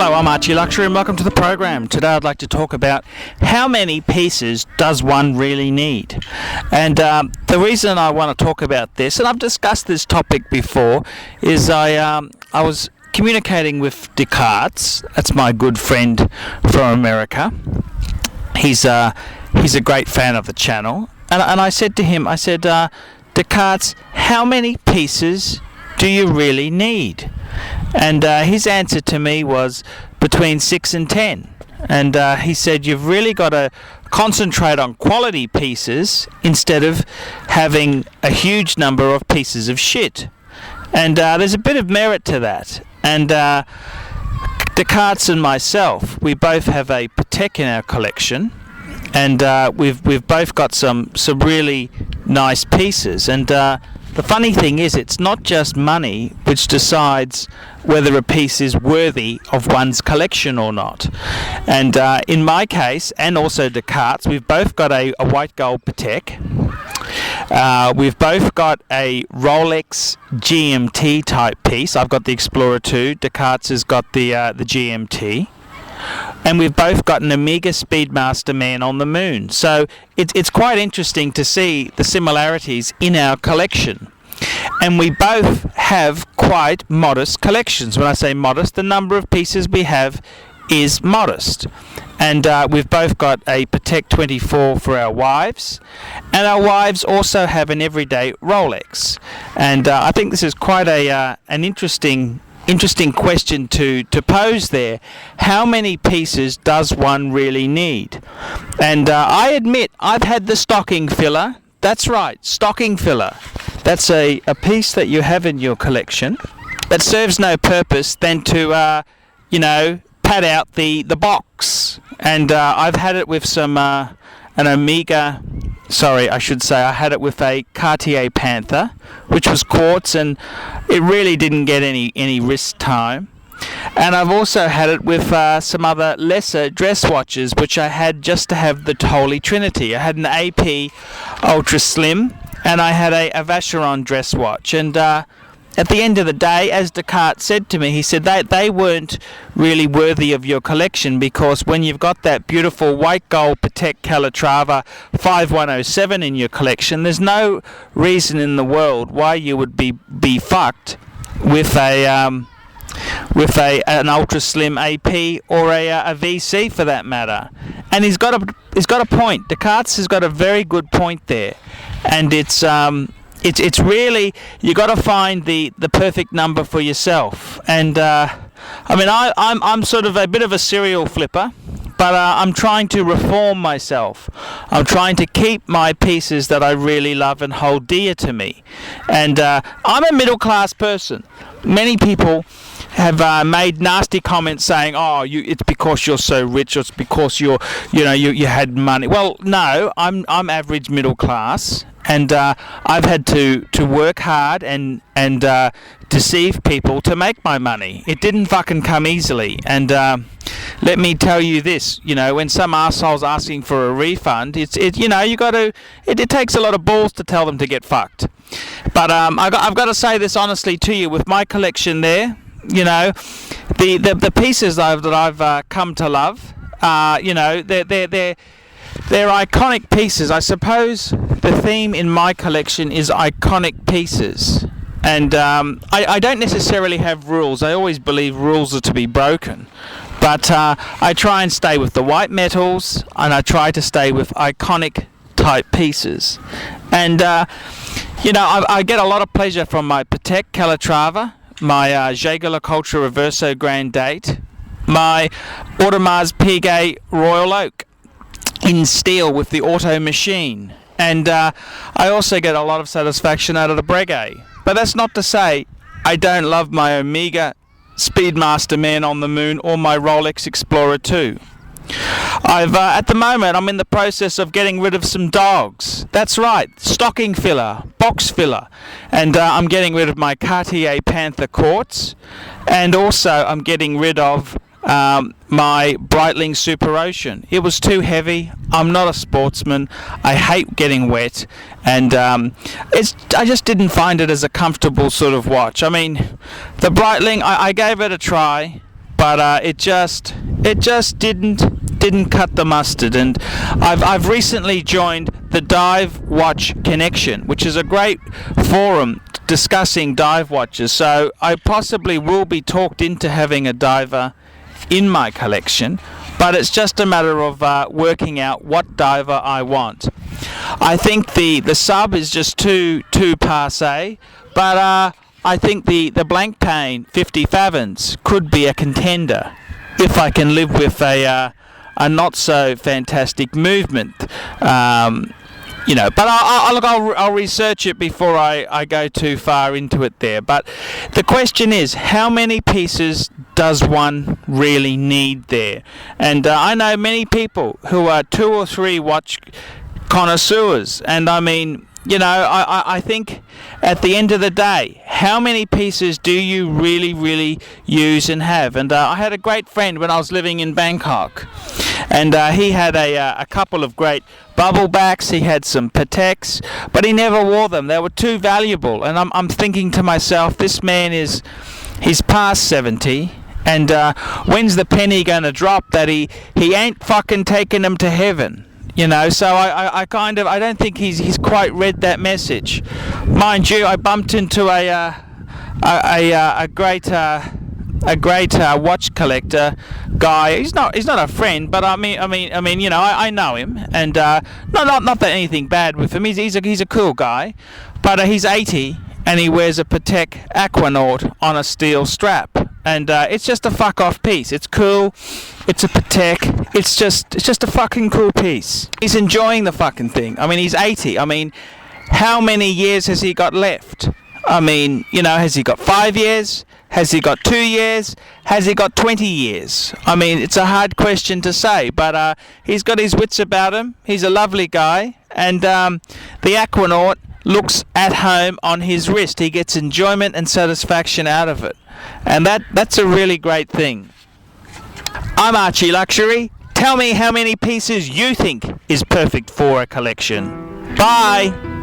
Hello, I'm Archie Luxury and welcome to the program. Today I'd like to talk about how many pieces does one really need? And the reason I want to talk about this, and I've discussed this topic before, is I was communicating with Descartes. That's my good friend from America. He's a great fan of the channel. And I said to him, Descartes, how many pieces do you really need? And his answer to me was between 6 and 10. And he said, you've really got to concentrate on quality pieces instead of having a huge number of pieces of shit. And there's a bit of merit to that. And Descartes and myself, we both have a Patek in our collection. And we've both got some really nice pieces. And the funny thing is, it's not just money which decides whether a piece is worthy of one's collection or not. And in my case, and also Descartes, we've both got a white gold Patek. We've both got a Rolex GMT type piece. I've got the Explorer 2. Descartes has got the GMT. And we've both got an Omega Speedmaster Man on the Moon. So it's quite interesting to see the similarities in our collection. And we both have quite modest collections. When I say modest, the number of pieces we have is modest. And we've both got a Patek 24 for our wives. And our wives also have an everyday Rolex. And I think this is quite an interesting question to pose there. How many pieces does one really need? And I admit I've had the stocking filler. That's right, stocking filler. That's a piece that you have in your collection that serves no purpose than to pad out the box. And I've had it with some an Omega. Sorry, I should say I had it with a Cartier Panther, which was quartz, and it really didn't get any wrist time. And I've also had it with some other lesser dress watches, which I had just to have the Holy Trinity. I had an AP Ultra Slim, and I had a Vacheron dress watch. And at the end of the day, as Descartes said to me, he said they weren't really worthy of your collection, because when you've got that beautiful white gold Patek Calatrava 5107 in your collection, there's no reason in the world why you would be fucked with an ultra slim AP or a VC for that matter. And he's got a point. Descartes has got a very good point there, and it's really, you got to find the perfect number for yourself. And I'm sort of a bit of a serial flipper, but I'm trying to reform myself. I'm trying to keep my pieces that I really love and hold dear to me. And I'm a middle class person. Many people have made nasty comments saying, it's because you're so rich, or it's because you had money. Well, no, I'm average middle class. And I've had to work hard and deceive people to make my money. It didn't fucking come easily. And let me tell you this, when some arsehole's asking for a refund, it takes a lot of balls to tell them to get fucked. But I've got to say this honestly to you, with my collection there, the pieces that I've come to love, they're iconic pieces. I suppose the theme in my collection is iconic pieces. And I don't necessarily have rules. I always believe rules are to be broken. But I try and stay with the white metals, and I try to stay with iconic type pieces. And, I get a lot of pleasure from my Patek Calatrava, my Jaeger-LeCoultre Reverso Grand Date, my Audemars Piguet Royal Oak in steel with the auto machine. And I also get a lot of satisfaction out of the Breguet. But that's not to say I don't love my Omega Speedmaster Man on the Moon or my Rolex Explorer 2. At the moment, I'm in the process of getting rid of some dogs. That's right, stocking filler, box filler. And I'm getting rid of my Cartier Panther Quartz. And also I'm getting rid of my Breitling Super Ocean. It was too heavy. I'm not a sportsman. I hate getting wet, and I just didn't find it as a comfortable sort of watch. I mean, the Breitling, I gave it a try, but but it just didn't cut the mustard. And I've recently joined the Dive Watch Connection, which is a great forum discussing dive watches. So I possibly will be talked into having a diver in my collection, but it's just a matter of working out what diver I want. I think the sub is just too passe, but I think the Blancpain 50 Fathoms could be a contender if I can live with a not so fantastic movement. But I'll research it before I go too far into it there. But the question is, how many pieces does one really need there? And I know many people who are 2 or 3 watch connoisseurs, and I mean, I think at the end of the day, how many pieces do you really use and have? And I had a great friend when I was living in Bangkok, and he had a couple of great bubble backs. He had some Pateks, but he never wore them. They were too valuable. And I'm thinking to myself, this man he's past 70. And when's the penny gonna drop that he ain't fucking taking them to heaven? So I don't think he's quite read that message. Mind you, I bumped into a great watch collector guy. He's not a friend, but I mean, I know him, and not that anything bad with him. He's a cool guy, but he's 80 and he wears a Patek Aquanaut on a steel strap, and it's just a fuck off piece. It's cool. It's a Patek. It's just a fucking cool piece. He's enjoying the fucking thing. I mean, he's 80. I mean, how many years has he got left? I mean, has he got 5 years? Has he got 2 years? Has he got 20 years? I mean, it's a hard question to say, but he's got his wits about him. He's a lovely guy, and the Aquanaut looks at home on his wrist. He gets enjoyment and satisfaction out of it, and that's a really great thing. I'm Archie Luxury. Tell me how many pieces you think is perfect for a collection. Bye!